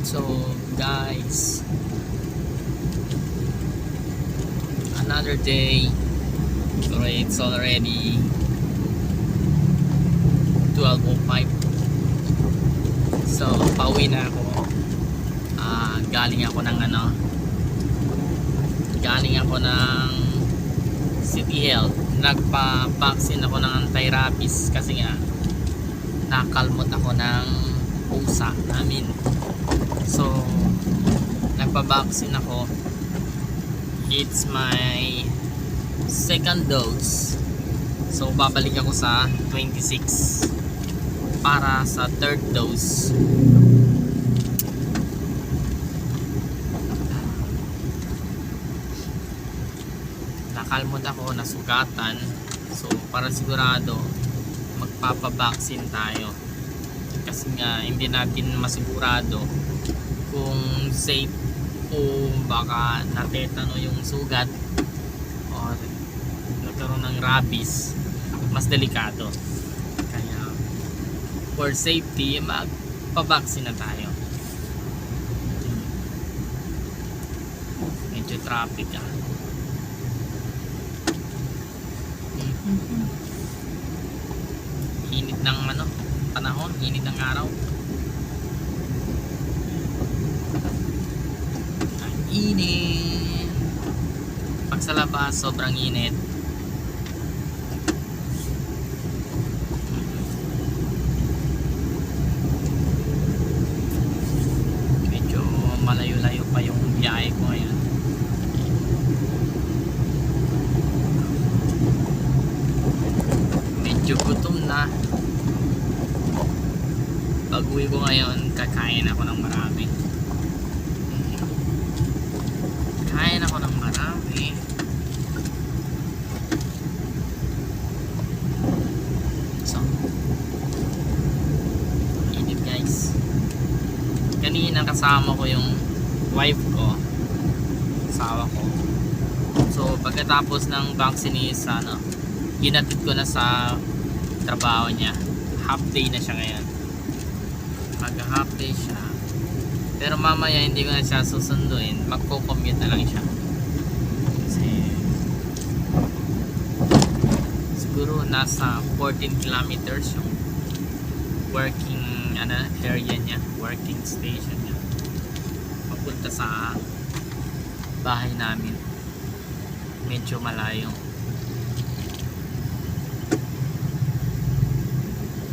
So guys, another day. So it's already 12:05. So pauwi na ako. Galing ako ng City Health. Nagpa-vaccine ako ng anti-rabies kasi nga nakalmot ako ng pusa namin. So nagpa-vaccine ako. It's my second dose. So babalik ako sa 26 para sa third dose. Nakalmot ako, nasugatan. So para sigurado magpapabaksin tayo kasi nga hindi natin masigurado kung safe o baka natetano yung sugat o nagkaroon ng rabies, mas delikado. Kaya for safety magpabaksin na tayo. Medyo traffic init ng panahon, init ng araw. Ang init. Pag sa labas sobrang init. Medyo malayo-layo pa yung biyahe ko ngayon. Medyo gutom na. Pag uwi ko ngayon, kakain ako ng marami. Kain ako ng marami. So, init guys. Kanina kasama ko yung wife ko, asawa ko. So, pagkatapos ng vaccination, ginatid ko na sa trabaho niya. Half day na siya ngayon. Mag-half day siya. Pero mamaya hindi ko na siya susunduin. Magko-commute na lang siya. Kasi siguro nasa 14 kilometers yung working area niya, working station niya. Papunta sa bahay namin. Medyo malayo.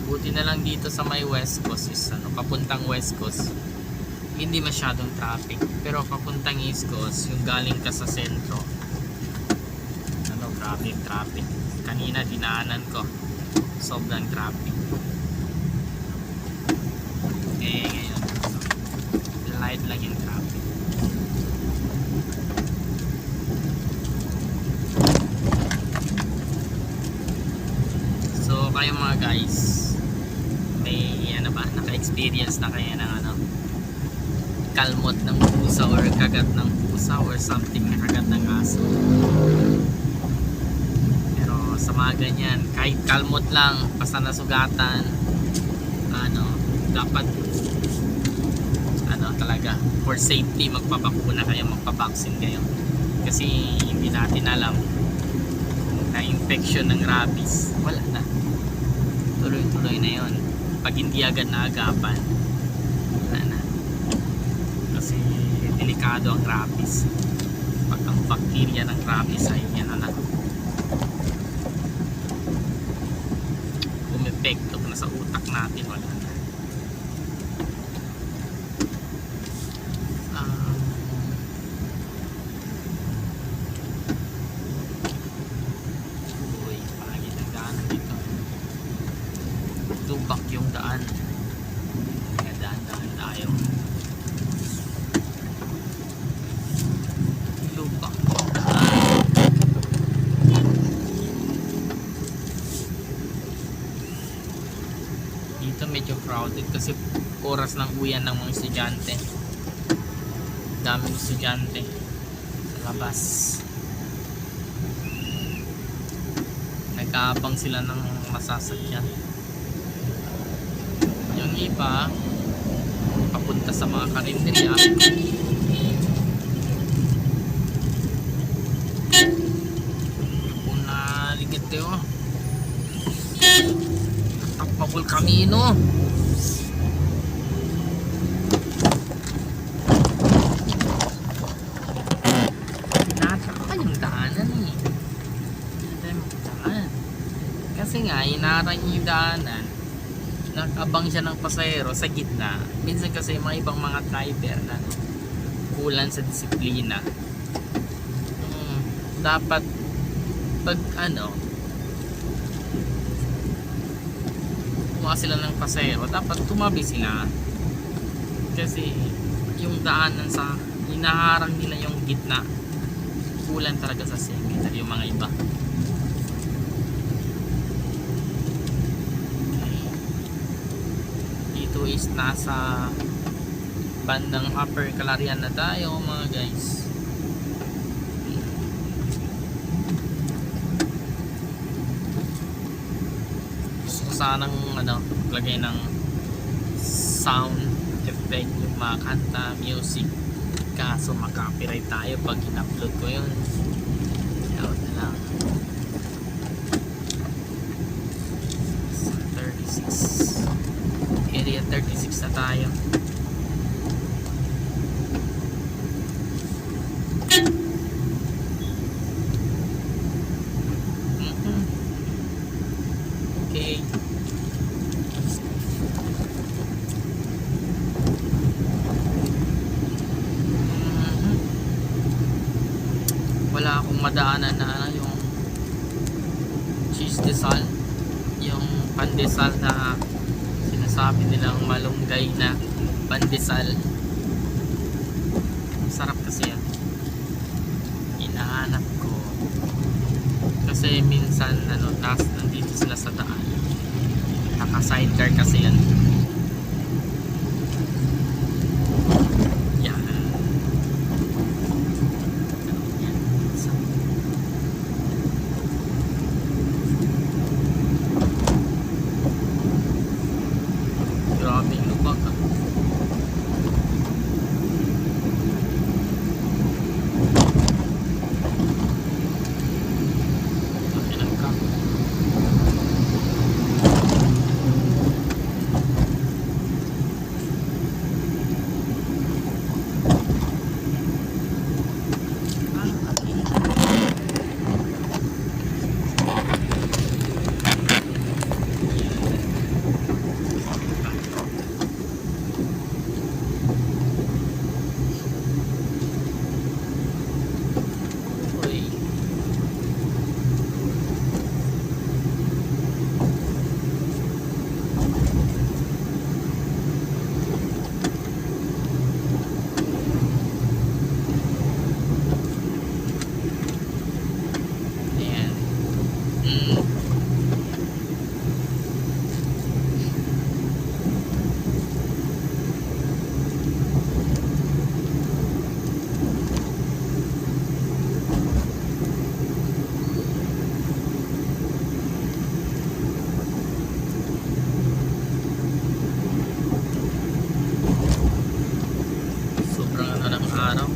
Buti na lang dito sa may West Coast is papuntang West Coast hindi masyadong traffic, pero papuntang East Coast yung galing ka sa sentro grabe yung traffic. Kanina dinaanan ko, sobrang traffic. Ngayon light lang yung traffic. So kayo mga guys, may naka-experience na kayo ng kalmot ng pusa or kagat ng pusa or something na kagat ng aso? Pero sa mga ganyan, kahit kalmot lang, basta nasugatan, dapat talaga for safety magpabakuna kayo, magpabaksin kayo. Kasi hindi natin alam na infection ng rabies, wala na, tuloy-tuloy na yon. Pag hindi agad naagapan, wala na. Kasi delikado ang rabies. Pag ang bacteria ng rabies ay umepekto na sa utak natin, wala na. Tubak yung daan. Kaya daan-daan tayo. Tubak yung daan. Dito medyo crowded kasi oras ng uwian ng mga estudyante. Daming estudyante sa labas. Nag-aabang sila ng masasakyan. Yung iba papunta sa mga karinderya. Una ligit tayo. Tapabol kamino. Pinataka yung daanan eh. Kasi nga, inarang yung daanan. Nakabang siya ng pasahero sa gitna. Minsan kasi mga ibang mga driver na kulang sa disiplina. Dapat pag kumuha sila ng pasahero, dapat tumabi sila. Kasi yung daanan sa inaharang nila yung gitna. Kulang talaga sa singit yung mga iba. Dito is nasa bandang Upper Calarian na tayo mga guys. Gusto ko sanang lagay ng sound effect yung mga kanta, music, kaso makapiright tayo pag in-upload ko yun. Out na lang. 36 area 36 na tayo. Okay. Wala akong madaanan na yung cheese desal, yung pandesal na sinasabi nilang malunggay na pandesal. Sarap kasi yan. Inahanap ko kasi minsan nandito sila sa daan, naka sidecar kasi yan. Yan. Grabe yung lubak ah.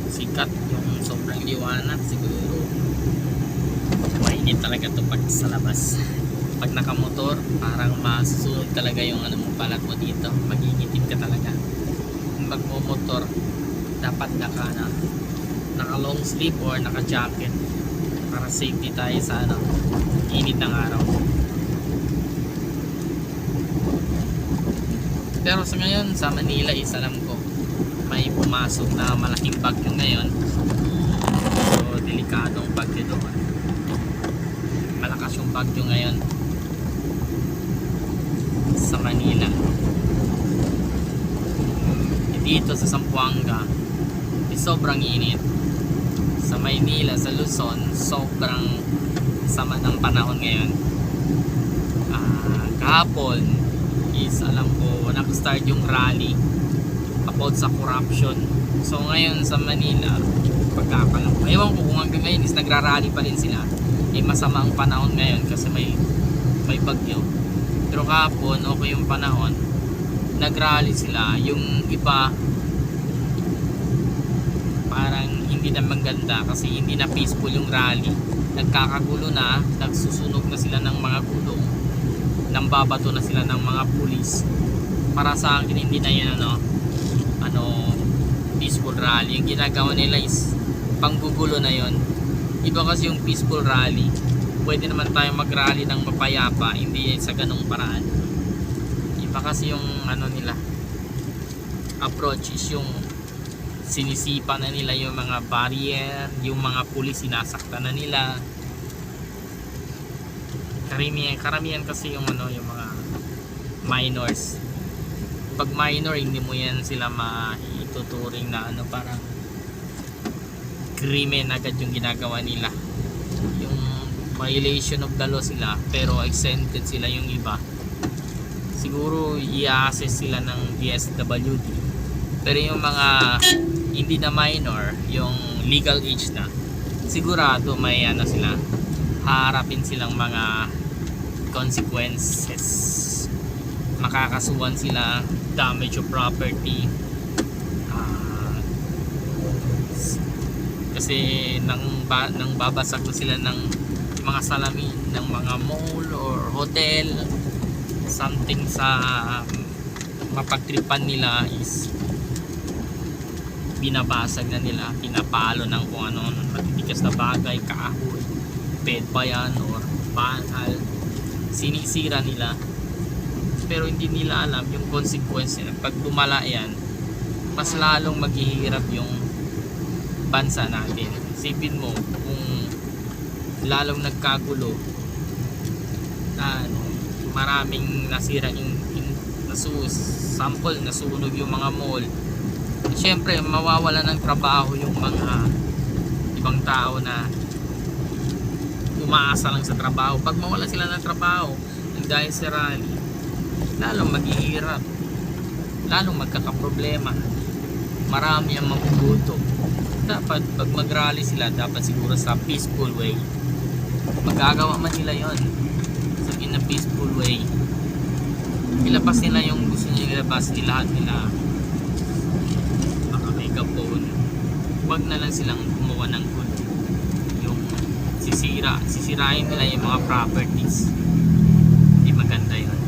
Sikat yung sobrang liwanag, siguro mainit talaga to pag sa labas. Pag nakamotor, parang masusunod talaga yung mo, balat mo dito, magigitim ka talaga. Kung magmo-motor, dapat naka long sleeve or naka jacket para safety tayo sa init ng araw. Pero sa ngayon sa Manila is alam ko may pumasok na malaking bagyo ngayon. So delikadong bagyo doon. Malakas yung bagyo ngayon sa Manila. Dito sa Zamboanga sobrang init. Sa Maynila, sa Luzon, sobrang sama ng panahon ngayon. Kahapon is alam ko nag-start yung rally about sa corruption. So ngayon sa Manila, pagkakalam ko, ewan ko kung hanggang ngayon is nagrarally pa rin sila. Masama ang panahon ngayon kasi may bagyo. Pero kahapon okay yung panahon, nagrally sila, yung iba parang hindi na maganda kasi hindi na peaceful yung rally, nagkakagulo na, nagsusunog na sila ng mga gulong, nambabato na sila ng mga pulis. Para sa akin hindi na yan peaceful rally. Yung ginagawa nila is panggugulo na yon. Iba kasi yung peaceful rally, pwede naman tayo mag-rally ng mapayapa, hindi sa ganong paraan. Iba kasi yung nila approach is yung sinisipa na nila yung mga barrier, yung mga pulis sinasaktan na nila. Karamihan kasi yung yung mga minors. Pag minor, hindi mo yan sila maituturing na parang krimen agad yung ginagawa nila. Yung violation of the law sila, pero exempted sila yung iba. Siguro i-assess sila ng DSWD. Pero yung mga hindi na minor, yung legal age na, sigurado may sila, haharapin silang mga consequences. Makakasuhan sila, damage of property, kasi nang babasag na sila ng mga salamin ng mga mall or hotel, something sa mapagtripan nila is binabasag na nila, pinapalo ng kung ano matitigas na bagay, kahoy, bed ba yan or banal, sinisira nila. Pero hindi nila alam yung consequence niya. Pag lumala yan, mas lalong maghihirap yung bansa natin. Isipin mo kung lalong nagkagulo na maraming nasira sample, nasunog yung mga mall, syempre mawawala ng trabaho yung mga ibang tao na umaasa lang sa trabaho. Pag mawala sila ng trabaho dahil sa rally, lalong maghihirap, lalong magkakaproblema, marami ang magugutom. Dapat pag mag-rally sila, dapat siguro sa peaceful way. Magagawa man nila yon sa in a peaceful way. Ilabas nila yung gusto nila ilabas, lahat nila baka megaphone. Huwag na lang silang gumawa ng good, yung sisirain nila yung mga properties. Hindi maganda yun.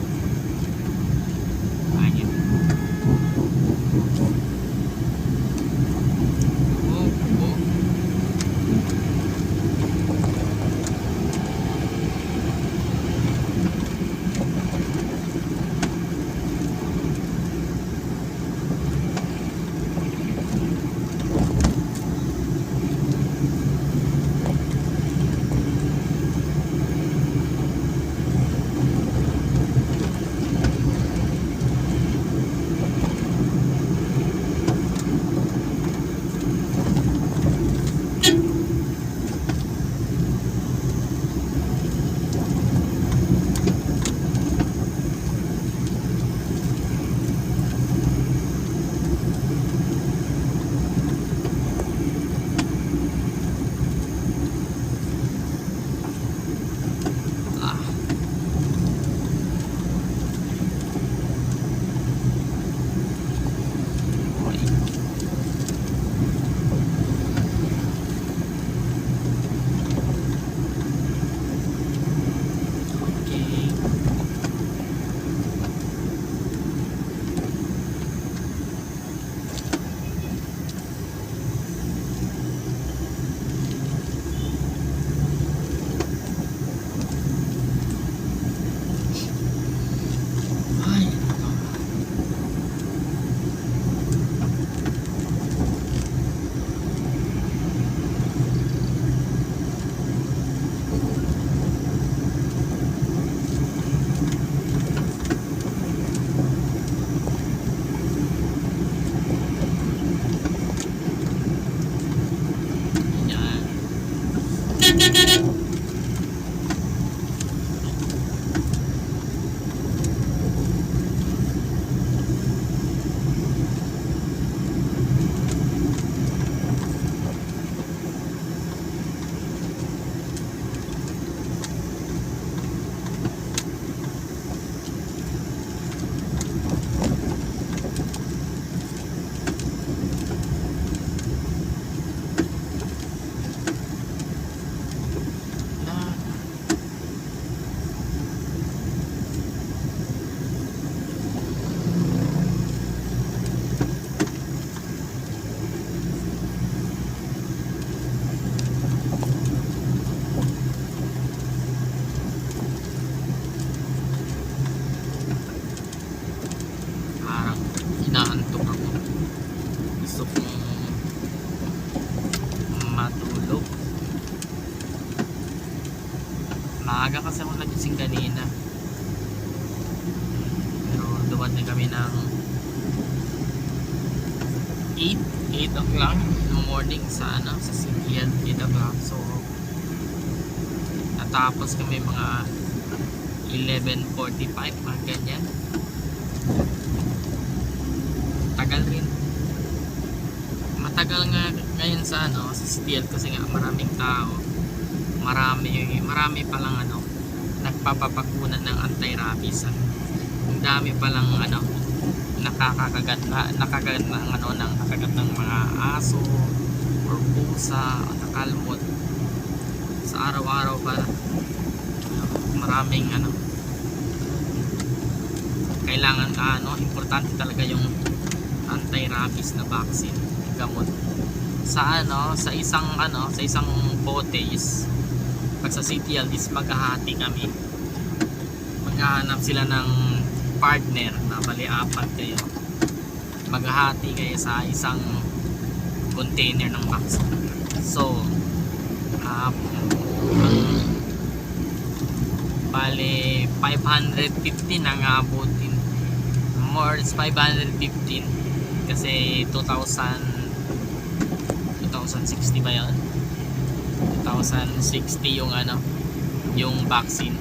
vaccine kanina. Pero dumating kami ng 8 o'clock in the morning sa sa CTL, 8 o'clock. So natapos kami mga 11:45, mga ganyan. Tagal rin. Matagal nga ngayon sa sa CTL kasi nga maraming tao. Marami palang nagpapapakuna ng anti-rabies. Ang dami palang nakakagat ng mga aso or pusa o nakalmot sa araw-araw pa. Maraming kailangan importante talaga yung anti-rabies na vaccine, gamot. Sa isang bote is pag sa CTL is maghahati kami. Maghahanap sila ng partner na bali 4 kayo. Maghahati kayo sa isang container ng vaccine. So bali 515 ang abutin. More is 515 kasi 2060 ba yun? 2060 yung yung vaccine.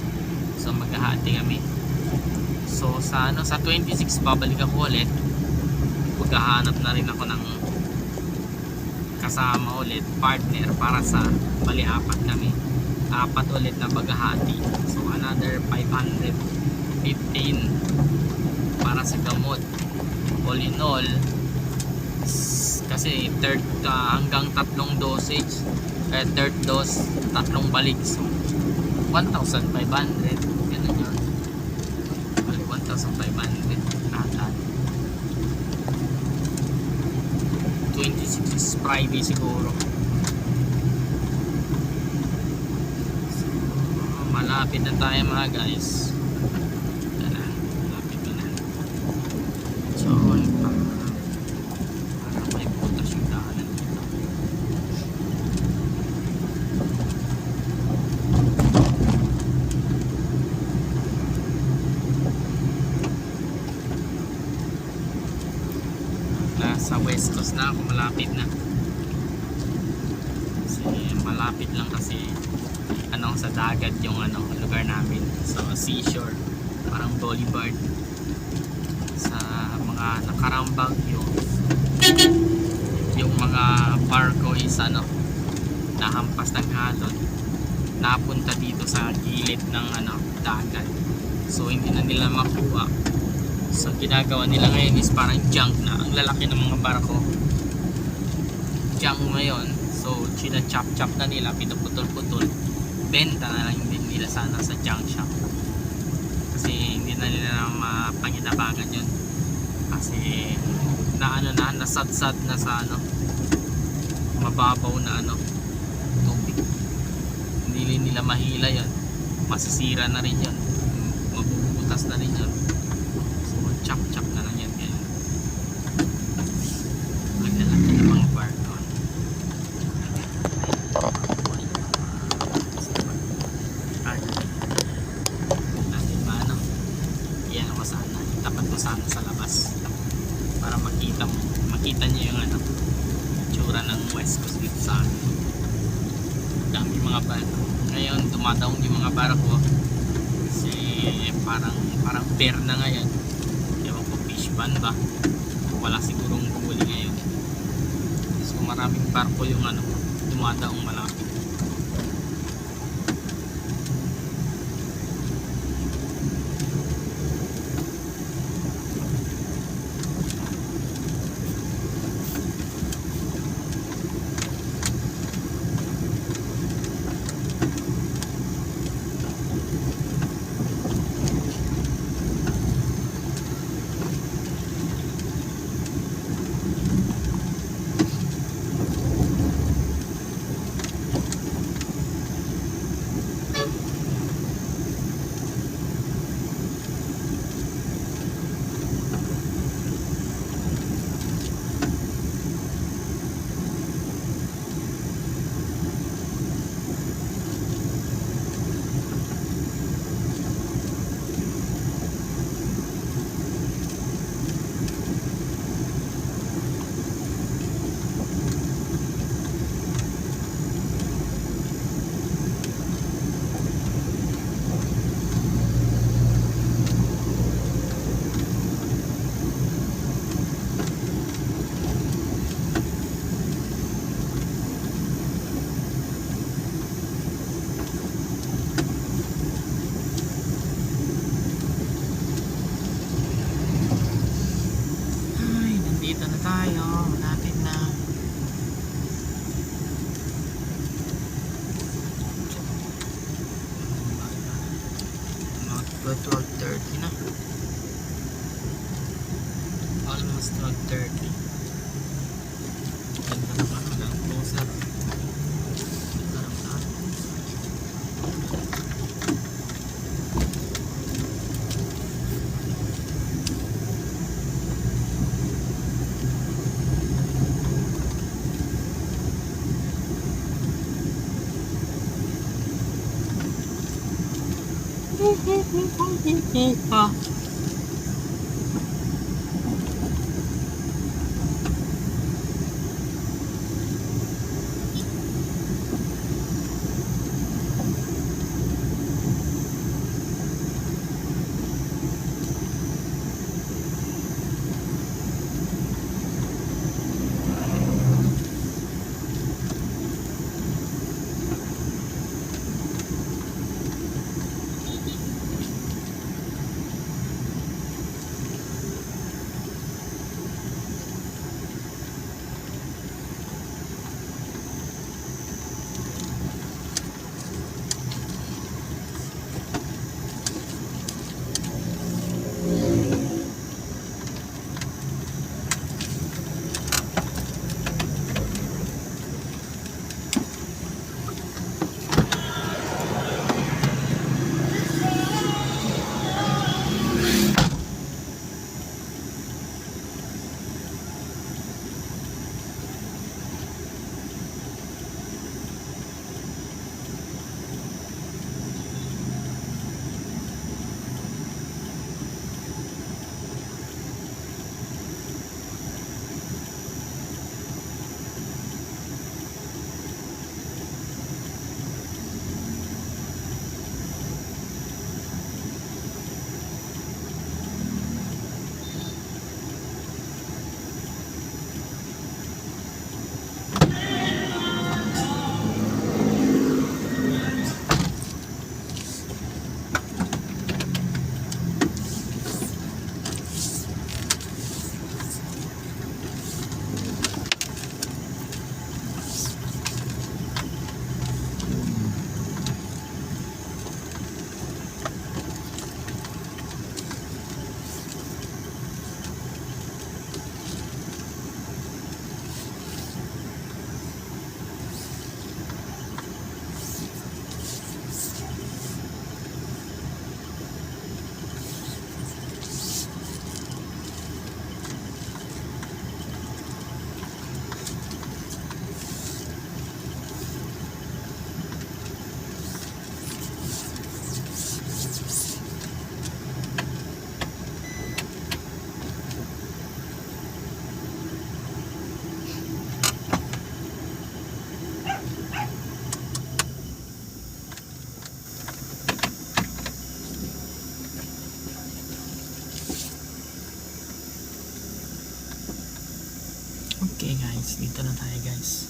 So maghahati kami. So sa 26 babalik ako ulit. Maghahanap na rin ako ng kasama ulit, partner, para sa bali 4 kami. 4 ulit na maghahati. So another 515 para sa gamot. All in all, kasi hanggang 3 dosage, third dose 3 balik, so 1,500, ganun yun. 1,500 lahat. 26 is Friday siguro. So, malapit na tayo mga guys. Malapit na. So may putas yung daanan dito. Nasa West Coast na ako, malapit na. Kasi malapit lang kasi sa dagat yung lugar namin. So seashore, parang boulevard. Sa mga nakarambag yung mga barko is nahampas ng halon, napunta dito sa gilid ng dagat. So hindi na nila makuha. So ginagawa nila ngayon is parang junk na. Ang lalaki ng mga barko, junk ngayon. So china-chop-chop na nila, pinuputol-putol, benta na lang din nila sana sa junk shop. Kasi hindi na nila mapanginabangan yun. Kasi nasadsad na sa mababaw na tubig. Hindi nila mahila yun. Masisira na rin yun. Mabubutas na rin yun. So chop-chop na lang yan. Kaya ang lalaki ng mga bar doon. Natin ba yan ako sana. Tapat ko sana sa labas para makita nyo yung tsura ng West Coast dito sa akin. Dami mga barko. Ngayon dumadaong yung mga barko kasi parang fair na ngayon. Ewan ko, fish ban ba? Wala sigurong huli ngayon. So maraming barko yung dumadaong malapit. tayo. Natin na. Mag 12:30 na. Almost 12:30. Ganda naman lang. Closer. Ganda naman. Ah. Okay guys, dito na tayo guys.